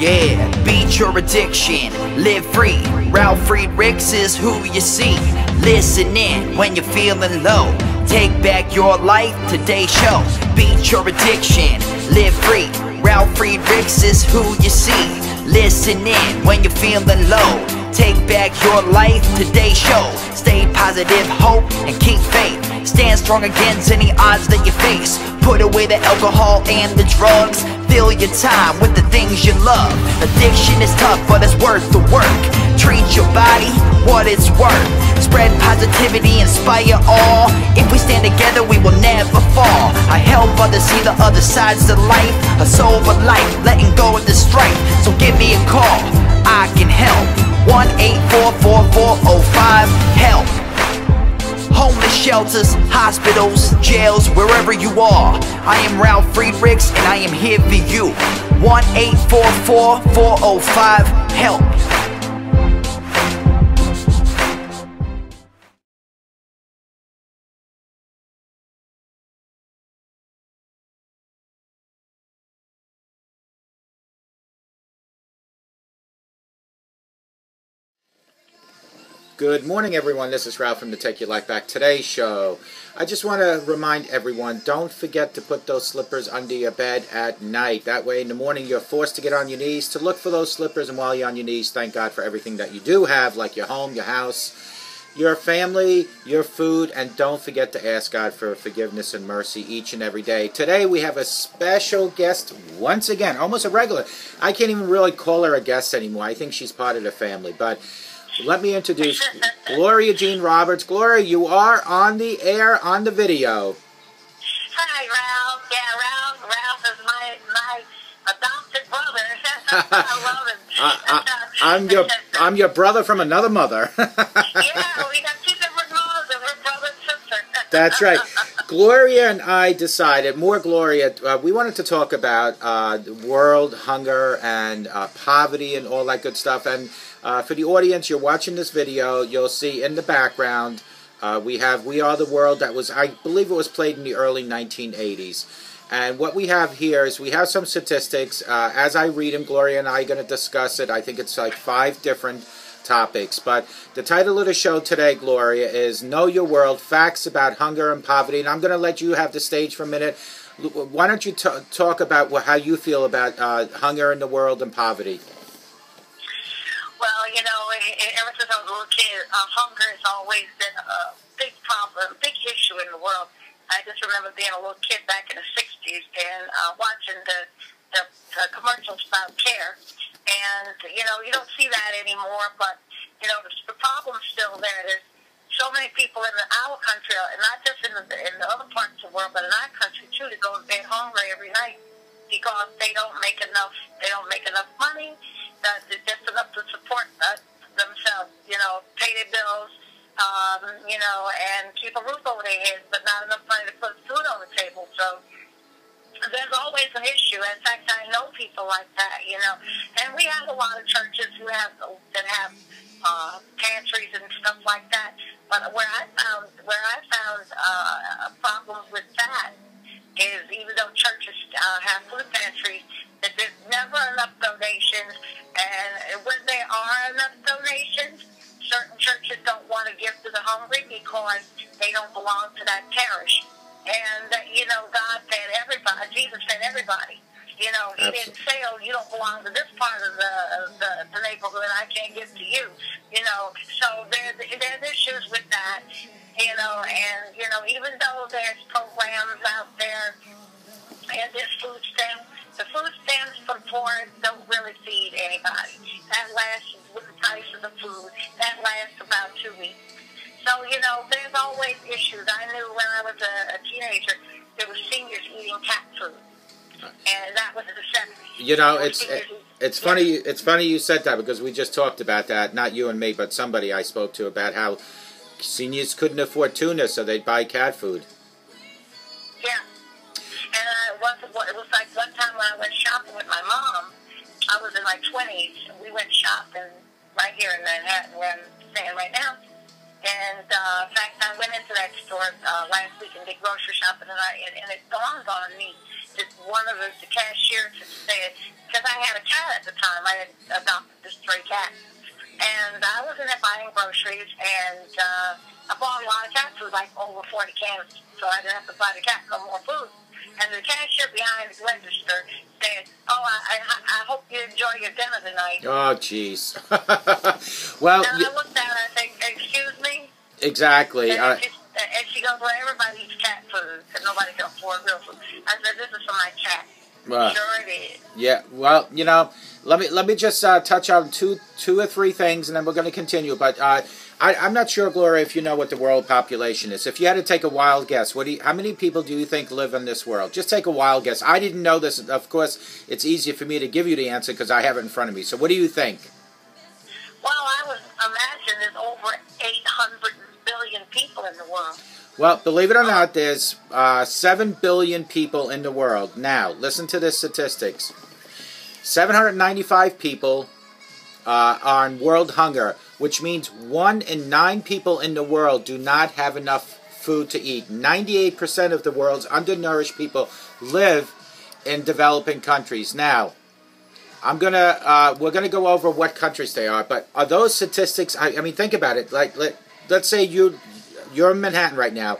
Yeah, beat your addiction, live free. Ralf Friedrichs is who you see. Listen in when you're feeling low. Take back your life, today's show. Beat your addiction, live free. Ralf Friedrichs is who you see. Listen in when you're feeling low. Take back your life, today's show. Stay positive, hope, and keep faith. Stand strong against any odds that you face. Put away the alcohol and the drugs. Fill your time with the things you love. Addiction is tough, but it's worth the work. Treat your body what it's worth. Spread positivity, inspire all. If we stand together, we will never fall. I help others see the other sides of life. A sober life, letting go of the strife. So give me a call, I can help. 1-844-4405-HELP. Homeless shelters, hospitals, jails, wherever you are. I am Ralf Friedrichs and I am here for you. 1-844-405-HELP. Good morning, everyone. This is Ralph from the Take Your Life Back Today show. I just want to remind everyone, don't forget to put those slippers under your bed at night. That way, in the morning, you're forced to get on your knees to look for those slippers. And while you're on your knees, thank God for everything that you do have, like your home, your house, your family, your food. And don't forget to ask God for forgiveness and mercy each and every day. Today, we have a special guest once again, almost a regular. I can't even really call her a guest anymore. I think she's part of the family. But let me introduce Gloria Jean Roberts. Gloria, you are on the air on the video. Hi, Ralph. Yeah, Ralph is my adopted brother. I love him. I'm your brother from another mother. Yeah, we got two different mothers and we're brother and sister. That's right. Gloria and I decided, Gloria, we wanted to talk about world hunger and poverty and all that good stuff. And for the audience, you're watching this video, you'll see in the background, we have We Are the World. That was, I believe it was played in the early 1980s. And what we have here is we have some statistics. As I read them, Gloria and I are going to discuss it. I think it's like 5 different topics. But the title of the show today, Gloria, is Know Your World, Facts About Hunger and Poverty. And I'm going to let you have the stage for a minute. Why don't you talk about how you feel about hunger in the world and poverty? Well, you know, ever since I was a little kid, hunger has always been a big problem, a big issue in the world. I just remember being a little kid back in the 60s and watching the commercials about care. And, you know, you don't see that anymore, but, you know, the problem's still there. There's so many people in our country, and not just in the other parts of the world, but in our country, too, to go to bed hungry every night because they don't make enough money. Just enough to support themselves, you know, pay their bills, you know, and keep a roof over their heads, but not enough money to put food on the table. So there's always an issue. In fact, I know people like that, you know. And we have a lot of churches that have pantries and stuff like that. But where I found a problem with that is even though churches have food pantries, that there's never enough donations, and when there are enough donations, certain churches don't want to give to the hungry because they don't belong to that parish. And, you know, God fed everybody. Jesus fed everybody. You know, he didn't say, oh, you don't belong to this part of the neighborhood, I can't give to you. You know, so there's issues with that, you know, and, you know, even though there's programs out there and there's food stamps, the food stamps for poor don't really feed anybody. That lasts with the price of the food. That lasts about 2 weeks. So, you know, there's always issues. I knew when I was a teenager, there were seniors eating cat food. And that was in the 70s. You know, it's funny. It's funny you said that because we just talked about that. Not you and me, but somebody I spoke to about how seniors couldn't afford tuna, so they'd buy cat food. Yeah. And it was like one time when I went shopping with my mom. I was in my 20s. And we went shopping right here in Manhattan, where I'm staying right now. And in fact, I went into that store last week and did grocery shopping, and it dawned on me one of the cashiers said, because I had a cat at the time, I had adopted this stray cat, and I was in there buying groceries, and I bought a lot of cat food, like over 40 cans, so I didn't have to buy the cat no more food. And the cashier behind the register said, "Oh, I hope you enjoy your dinner tonight." Oh, jeez. Well, and I looked at her and I said, "Excuse me?" Exactly. And she goes, "Well, everybody eats cat food, because nobody can afford real food." I said, "This is for my cat." Sure it is. Yeah. Well, you know, let me just touch on two or three things, and then we're going to continue. But I'm not sure, Gloria, if you know what the world population is. If you had to take a wild guess, how many people do you think live in this world? Just take a wild guess. I didn't know this. Of course, it's easier for me to give you the answer because I have it in front of me. So what do you think? Well, I would imagine there's over 800 billion people in the world. Well, believe it or not, there's 7 billion people in the world. Now, listen to the statistics. 795 people are on world hunger, which means 1 in 9 people in the world do not have enough food to eat. 98% of the world's undernourished people live in developing countries. Now, we're gonna go over what countries they are, but are those statistics? I mean, think about it. Like, let's say you're in Manhattan right now.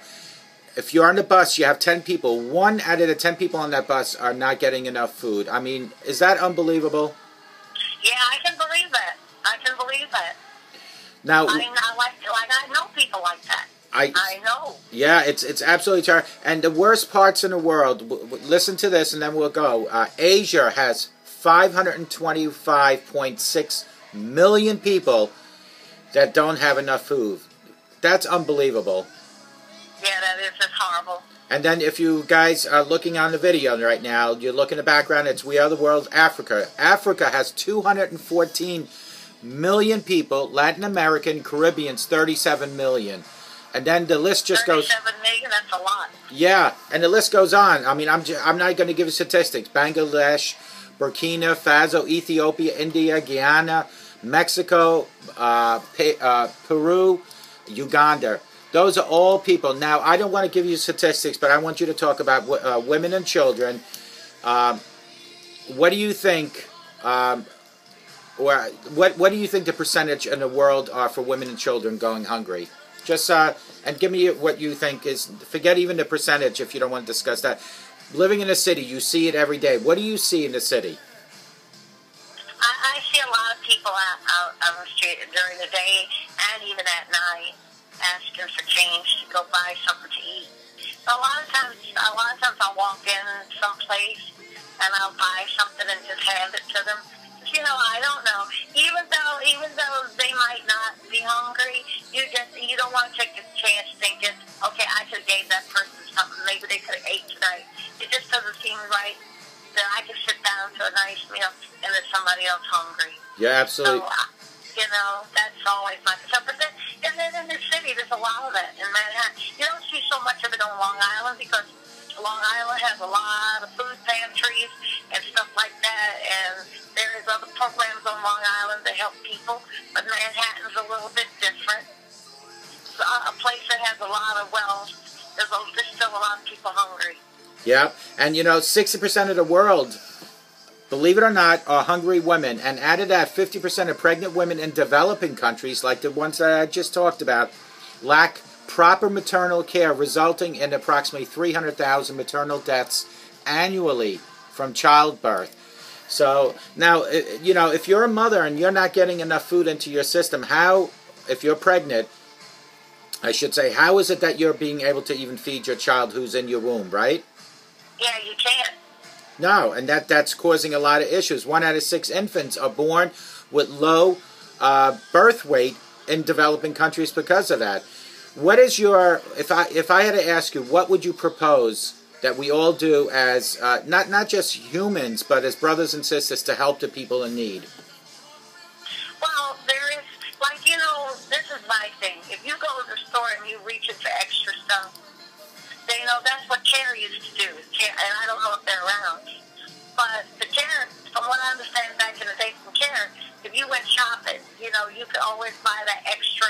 If you're on the bus, you have 10 people. 1 out of the 10 people on that bus are not getting enough food. I mean, is that unbelievable? Yeah, I can believe that. I can believe that. Now, I know people like that. I know. Yeah, it's absolutely terrible. And the worst parts in the world, listen to this and then we'll go. Asia has 525.6 million people that don't have enough food. That's unbelievable. Yeah, that is just horrible. And then if you guys are looking on the video right now, you look in the background, it's We Are the World, Africa. Africa has 214 million people. Latin American, Caribbean's 37 million. And then the list just goes... 37 million, that's a lot. Yeah, and the list goes on. I mean, I'm not going to give you statistics. Bangladesh, Burkina Faso, Ethiopia, India, Guyana, Mexico, Peru, Uganda. Those are all people. Now, I don't want to give you statistics, but I want you to talk about women and children. What do you think, or what do you think the percentage in the world are for women and children going hungry? Just, and give me what you think is, forget even the percentage if you don't want to discuss that. Living in a city, you see it every day. What do you see in the city? I see a lot of people out on the street during the day and even at night, asking for change to go buy something to eat. So a lot of times I'll walk in someplace and I'll buy something and just hand it to them. You know, I don't know. Even though they might not be hungry, you don't want to take a chance thinking, okay, I could have gave that person something. Maybe they could have ate tonight. It just doesn't seem right that I could sit down to a nice meal and there's somebody else hungry. Yeah, absolutely. So, you know, that's always my concern. But then, and then in the city, there's a lot of that in Manhattan. You don't see so much of it on Long Island because Long Island has a lot of food pantries and stuff like that, and there is other programs on Long Island that help people. But Manhattan's a little bit different. It's a place that has a lot of wells. There's still a lot of people hungry. Yeah, and you know, 60% of the world, believe it or not, are hungry women. And added that, 50% of pregnant women in developing countries, like the ones that I just talked about, lack proper maternal care, resulting in approximately 300,000 maternal deaths annually from childbirth. So, now, you know, if you're a mother and you're not getting enough food into your system, if you're pregnant, I should say, how is it that you're being able to even feed your child who's in your womb, right? Yeah, you can't. No, and that's causing a lot of issues. 1 out of 6 infants are born with low birth weight in developing countries because of that. What is your, if I had to ask you, what would you propose that we all do as, not just humans, but as brothers and sisters to help the people in need? Well, there is, like, you know, this is my thing. If you go to the store and you reach in for extra stuff, you know, that's what CARE used to do. And I don't know if they're around. But the CARE, from what I understand back in the day from CARE, if you went shopping, you know, you could always buy that extra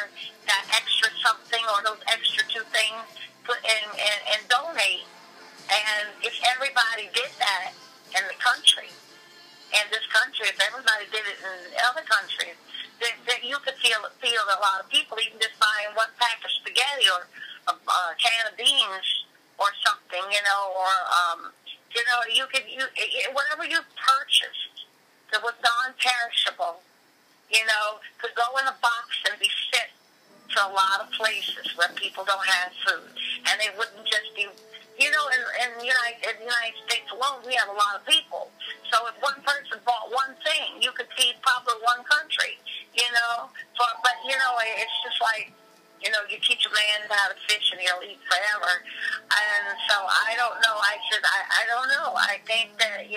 something or those extra 2 things and donate. And if everybody did that in the country. In this country, if everybody did it in other countries, then you could feel a lot of people even just buying one pack of spaghetti or a can of beans or something, whatever you purchased that was non-perishable, could go in a box and be sent to a lot of places where people don't have food, and it wouldn't just be. In the United States alone, we have a lot of people. So if one person bought one thing, you could feed probably one country, But it's just like, you teach a man how to fish and he'll eat forever. And so I don't know. I don't know. I think that,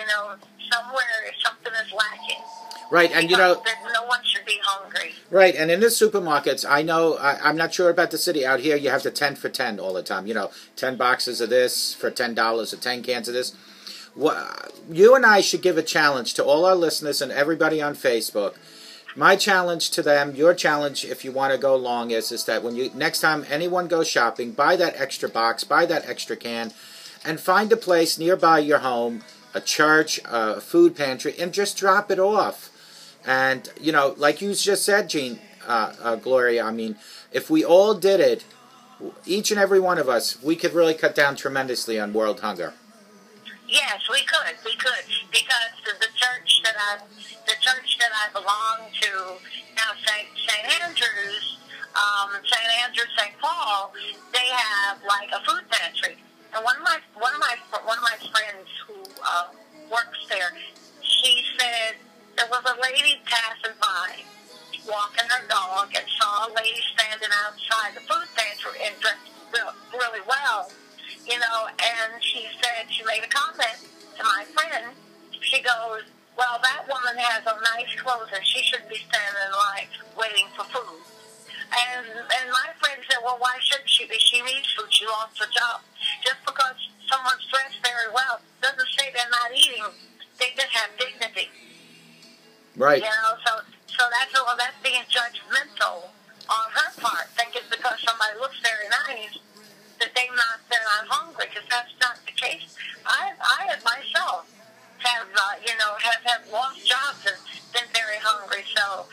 somewhere something is lacking. Right, and that no one should be hungry. Right, and in the supermarkets, I know, I'm not sure about the city. Out here, you have the 10 for 10 all the time. 10 boxes of this for $10 or 10 cans of this. You and I should give a challenge to all our listeners and everybody on Facebook. My challenge to them, your challenge, if you want to go along, is that when next time anyone goes shopping, buy that extra box, buy that extra can, and find a place nearby your home, a church, a food pantry, and just drop it off. And, like you just said, Gloria, I mean, if we all did it, each and every one of us, we could really cut down tremendously on world hunger. Yes, we could, because the church that I belong to, now St. Andrews, St. Paul, they have like a food pantry, and one of my friends who works there, she said there was a lady passing by, walking her dog, and saw a lady standing outside the food pantry and dressed really well. And she said, she made a comment to my friend. She goes, well, that woman has on nice clothes and she shouldn't be standing in line waiting for food. And my friend said, well, why shouldn't she be? She needs food. She lost her job. Just because someone's dressed very well doesn't say they're not eating. They just have dignity. Right. So that's being judgmental on her part, thinking because somebody looks very nice that they're not hungry, because that's not the case. I myself have lost jobs and been very hungry. So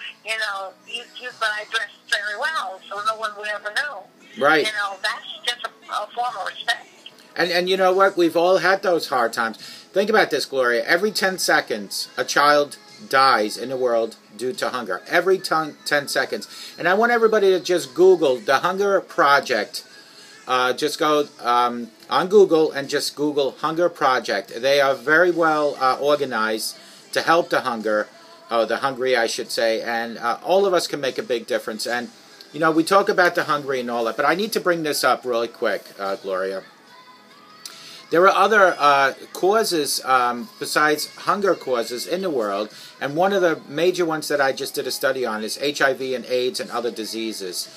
but I dress very well, so no one would ever know. Right. That's just a form of respect. And you know what? We've all had those hard times. Think about this, Gloria. Every 10 seconds, a child dies in the world due to hunger. Every 10 seconds. And I want everybody to just Google the Hunger Project. Just go on Google and just Google Hunger Project. They are very well organized to help the hungry, I should say, and all of us can make a big difference. And, we talk about the hungry and all that, but I need to bring this up really quick, Gloria. There are other causes besides hunger causes in the world, and one of the major ones that I just did a study on is HIV and AIDS and other diseases.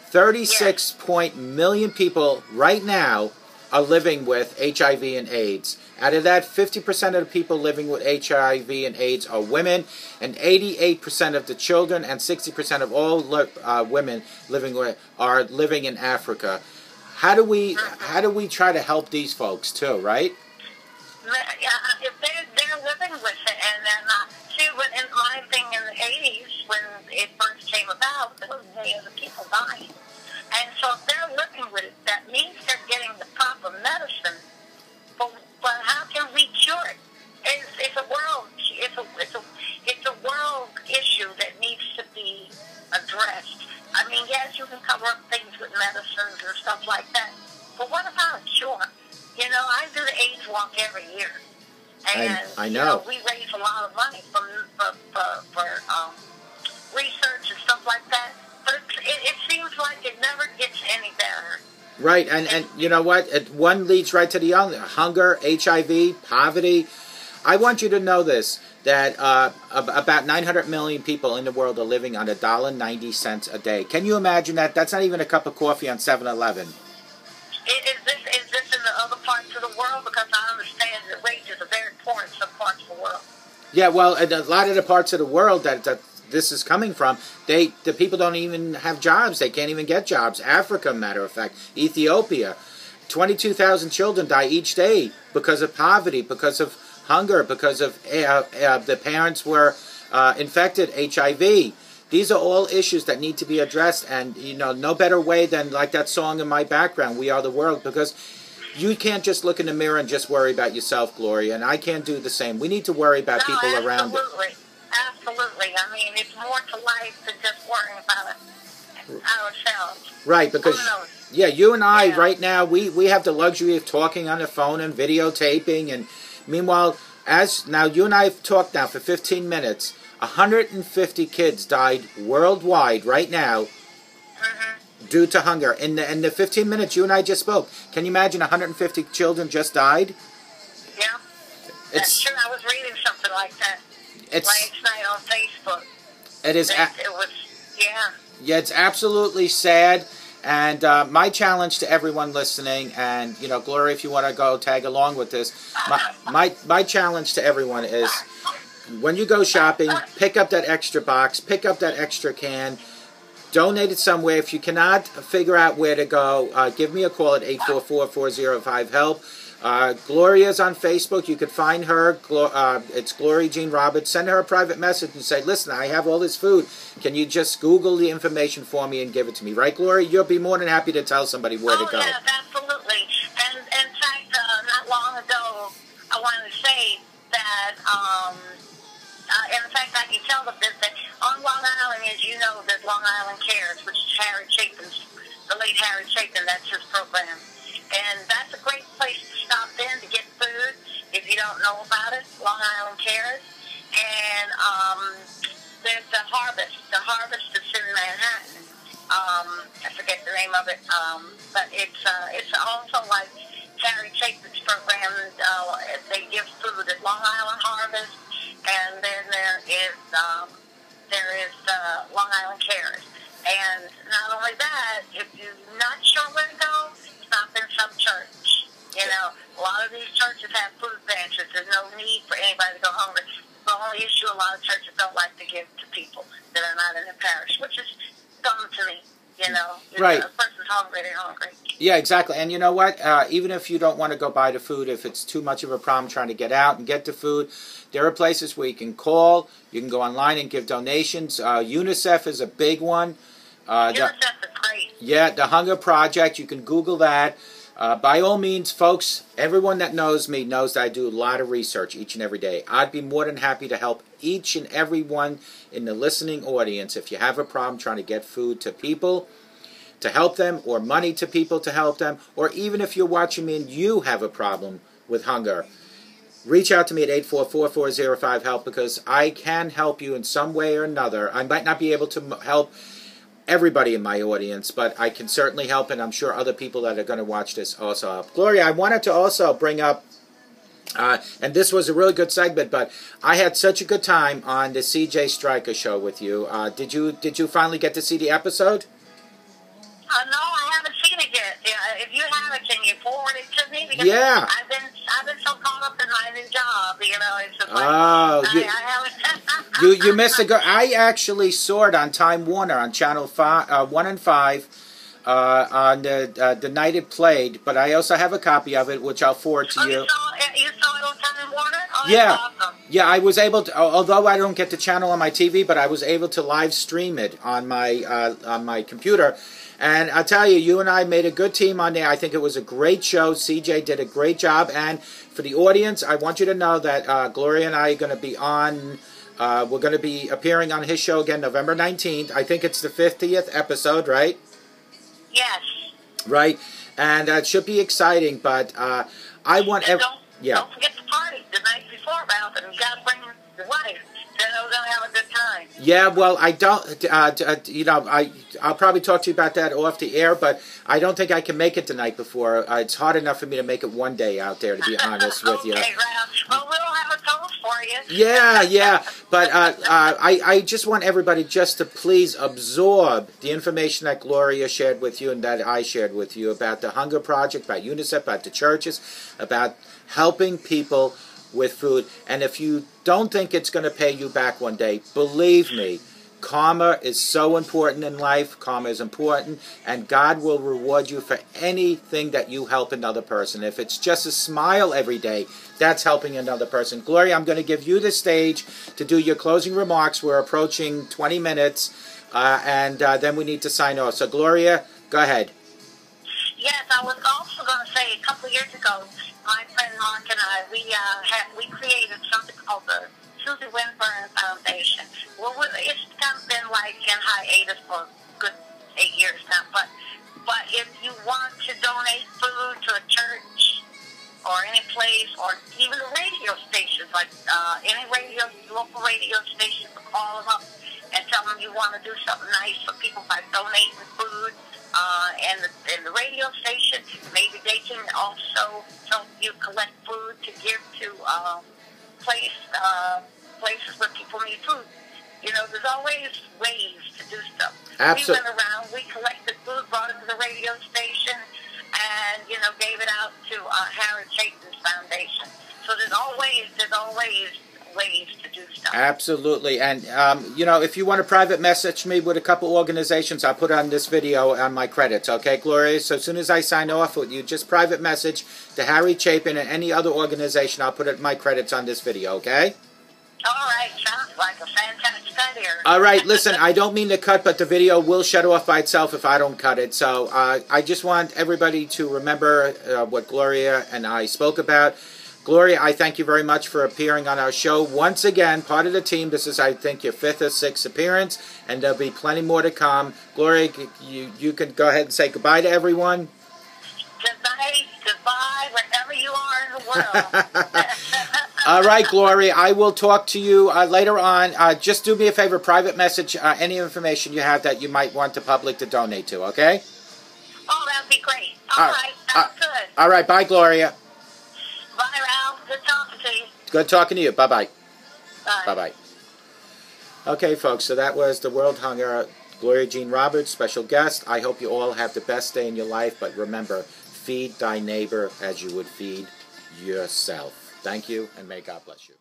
36 million people right now are living with HIV and AIDS. Out of that, 50% of the people living with HIV and AIDS are women, and 88% of the children and 60% of all women are living in Africa. How do we try to help these folks too, right? If they're living with it and they're not. See, in my thing in the 80s, when it first came about, there was millions of people dying. And so if they're living with it, that means they're getting the proper medicine. But how can we cure it? It's a world issue that needs to be addressed. I mean, yes, you can cover up things with medicines and stuff like that. But what about a cure? I do the AIDS walk every year. And, I know. We raise a lot of money for research and stuff like that. But it seems like it never gets any better. Right, and you know what? One leads right to the other. Hunger, HIV, poverty. I want you to know this, that about 900 million people in the world are living on $1.90 a day. Can you imagine that? That's not even a cup of coffee on 7-Eleven. Is this in the other parts of the world? Because I understand the wages are very poor in some parts of the world. Yeah, well, a lot of the parts of the world that this is coming from, the people don't even have jobs. They can't even get jobs. Africa, matter of fact, Ethiopia, 22,000 children die each day because of poverty, because of hunger because of the parents were infected HIV. These are all issues that need to be addressed, and no better way than like that song in my background, "We Are the World," because you can't just look in the mirror and just worry about yourself, Gloria, and I can't do the same. We need to worry about people around us. Absolutely. I mean, it's more to life than just worrying about ourselves. Right, because you and I right now, we have the luxury of talking on the phone and videotaping, and meanwhile, now you and I have talked now for 15 minutes. 150 kids died worldwide right now due to hunger. In the 15 minutes you and I just spoke, can you imagine 150 children just died? Yeah, that's true. I was reading something like that last night on Facebook. It is. It was, yeah, it's absolutely sad. And my challenge to everyone listening, and Gloria, if you want to go tag along with this, my challenge to everyone is, when you go shopping, pick up that extra box, pick up that extra can, donate it somewhere. If you cannot figure out where to go, give me a call at 844-405-HELP. Gloria's on Facebook. You could find her. It's Gloria Jean Roberts. Send her a private message and say, listen, I have all this food. Can you just Google the information for me and give it to me? Right, Gloria? You'll be more than happy to tell somebody where to go. Yes, absolutely. And in fact, not long ago, I wanted to say that, in fact, I can tell them this, that on Long Island, as you know, there's Long Island Cares, which is Harry Chapin's, the late Harry Chapin, that's his program. And that's a great place to stop in to get food if you don't know about it, Long Island Cares. And there's the Harvest. The Harvest is in Manhattan. I forget the name of it, but it's also like Harry Chapin's program. They give food at Long Island Harvest, and then there is Long Island Cares. And not only that, if you're not sure where to go, stop in some church. A lot of these churches have food pantries. There's no need for anybody to go hungry. The only issue, a lot of churches don't like to give to people that are not in the parish, which is dumb to me. Right. If a person's hungry, they're hungry. Yeah, exactly. And you know what? Even if you don't want to go buy the food, if it's too much of a problem trying to get out and get the food, there are places where you can call. You can go online and give donations. UNICEF is a big one. UNICEF is great. Yeah, the Hunger Project. You can Google that. By all means, folks, everyone that knows me knows that I do a lot of research each and every day. I'd be more than happy to help each and every one in the listening audience. If you have a problem trying to get food to people to help them, or money to people to help them, or even if you're watching me and you have a problem with hunger, reach out to me at 844-405-HELP, because I can help you in some way or another. I might not be able to help everybody in my audience, but I can certainly help, and I'm sure other people that are going to watch this also help. Gloria, I wanted to also bring up, and this was a really good segment, but I had such a good time on the CJ Stryker show with you. Did you finally get to see the episode? No, I haven't seen it yet. If you have it, can you forward it to me? Because Yeah. I've been so caught up in my new job. It's just like, I haven't. You missed a go. I actually saw it on Time Warner on Channel 1 and 5 on the night it played. But I also have a copy of it, which I'll forward to you. You saw it on Time Warner? Oh, Yeah. that's awesome. Yeah, I was able to, although I don't get the channel on my TV, but I was able to live stream it on my computer. And I'll tell you, you and I made a good team on there. I think it was a great show. CJ did a great job. And for the audience, I want you to know that Gloria and I are going to be on, we're going to be appearing on his show again November 19th. I think it's the 50th episode, right? Yes. Right. And it should be exciting, but I want... Don't forget the party the night before, Ralph, and you got to bring your wife. Then we're going to have a good time. Yeah, well, I don't, I'll probably talk to you about that off the air, but I don't think I can make it the night before. It's hard enough for me to make it one day out there, to be honest with you. Okay, Ralph. Well, we'll have a toast for you. Yeah, but I just want everybody just to please absorb the information that Gloria shared with you and that I shared with you about the Hunger Project, about UNICEF, about the churches, about helping people with food. And if you don't think it's going to pay you back one day, believe me, Karma is so important in life. Karma is important, and God will reward you for anything that you help another person. If it's just a smile every day, that's helping another person. Gloria, I'm going to give you the stage to do your closing remarks. We're approaching 20 minutes, and then we need to sign off. So, Gloria, go ahead. Yes, I was also going to say, a couple of years ago, my friend Mark and I, we created something called the Susie Winburn Foundation. Well, it's kind of been like in hiatus for a good 8 years now. But if you want to donate food to a church or any place, or even the radio stations, like any local radio station, call them up and tell them you want to do something nice for people by donating food. And the radio station, maybe they can also help you collect food to give to places where people need food. You know, there's always ways to do stuff. Absolutely. We went around, we collected food, brought it to the radio station, and, you know, gave it out to Harry Chapin's Foundation. So there's always ways to do stuff. Absolutely. And, you know, if you want to private message me with a couple organizations, I'll put on this video on my credits. Okay, Gloria? So as soon as I sign off with you, just private message to Harry Chapin and any other organization. I'll put my credits on this video, okay? All right. Sounds like a fantastic idea. All right. Listen, I don't mean to cut, but the video will shut off by itself if I don't cut it. So I just want everybody to remember what Gloria and I spoke about. Gloria, I thank you very much for appearing on our show. Once again, part of the team. This is, I think, your 5th or 6th appearance, and there'll be plenty more to come. Gloria, you can go ahead and say goodbye to everyone. Good night, goodbye, wherever you are in the world. All right, Gloria, I will talk to you later on. Just do me a favor, private message any information you have that you might want the public to donate to, okay? Oh, that would be great. All right, sounds good. All right, bye, Gloria. Bye, Ralph. Good talking to you. Good talking to you. Bye-bye. Bye. Bye-bye. Okay, folks, so that was the World Hunger. Gloria Jean Roberts, special guest. I hope you all have the best day in your life, but remember, feed thy neighbor as you would feed yourself. Thank you, and may God bless you.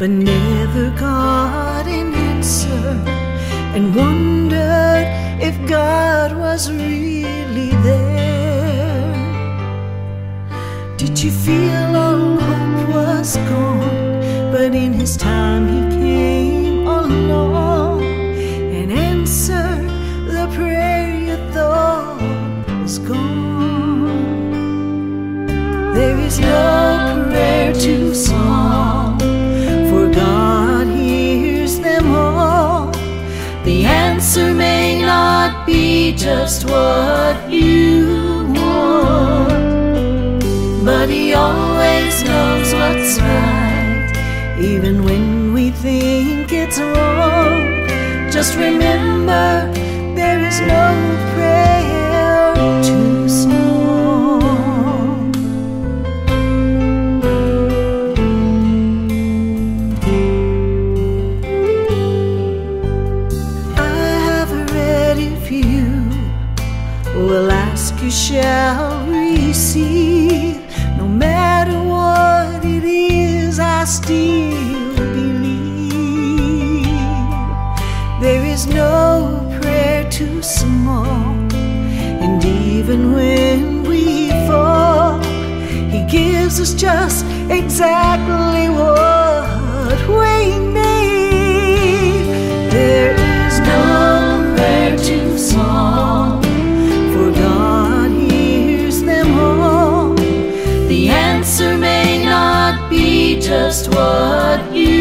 but never got an answer, and wondered if God was really there. Did you feel all hope was gone, but in His time He came along and answered the prayer you thought was gone? There is no prayer too small, for God hears them all. The answer may not be just what you want, but He always knows what's right, even when we think it's wrong. Just remember, there is no prayer too small. I have a ready few, will ask you shall receive. No matter what it is, I still believe. There is no prayer too small, and even when we fall, He gives us just exactly what we need. There is no prayer too small, for God hears them all. The answer may not be just what you